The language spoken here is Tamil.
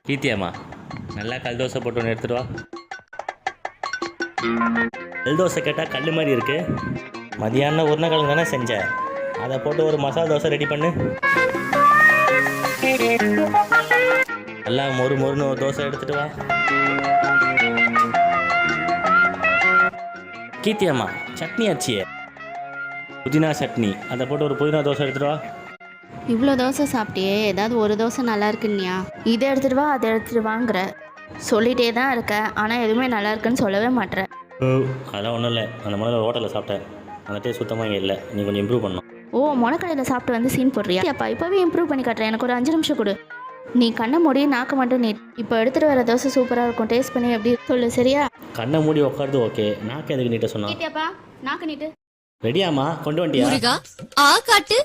கீர்த்தியாம்மா நல்லா கல் தோசை போட்டு ஒன்று எடுத்துட்டு வா. கல் தோசை கேட்டால் கல் மாதிரி இருக்கு. மதியானம் உருளைக்கிழங்கு தானே செஞ்சேன், அதை போட்டு ஒரு மசாலா தோசை ரெடி பண்ணு. நல்லா மொறு மொறுன்னு ஒரு தோசை எடுத்துட்டு வா. கீர்த்தியாம்மா சட்னி ஆச்சியே, புதினா சட்னி, அதை போட்டு ஒரு புதினா தோசை எடுத்துட்டு வா. இவ்வளோ தோசை சாப்பிட்டியே, ஏதாவது ஒரு தோசை நல்லா இருக்குன்னியா? இதை எடுத்துகிட்டு வா அதை எடுத்துகிட்டு வாங்குற, சொல்லிகிட்டே தான் இருக்க, ஆனால் எதுவுமே நல்லா இருக்குன்னு சொல்லவே மாட்டேற. அதெல்லாம் ஒன்றும் இல்லை, அந்த முதல்ல ஹோட்டலில் சாப்பிட்டேன், அந்த டேஸ்ட் சுத்தமாக இங்கே இல்லை, நீ கொஞ்சம் இம்ப்ரூவ் பண்ணணும். ஓ, முளைக்கடையில் சாப்பிட்டு வந்து சீன் போடுறியா? அப்பா இப்போவே இம்ப்ரூவ் பண்ணி காட்டுறேன், எனக்கு ஒரு 5 நிமிஷம் கொடு. நீ கண்ணை மூடி நாக்கு மட்டும் நீட். இப்போ எடுத்துகிட்டு வர தோசை சூப்பராக இருக்கும், டேஸ்ட் பண்ணி எப்படி சொல்லு சரியா? கண்ணை மூடி உட்காருது ஓகே, நாக்கு எதுக்கு நீட்ட சொன்னா? நீட்டியாப்பா நாக்கு நீட்டு. ரெடியாம்மா, கொண்டு வந்துட்டியா? முருகா ஆ காட்டு.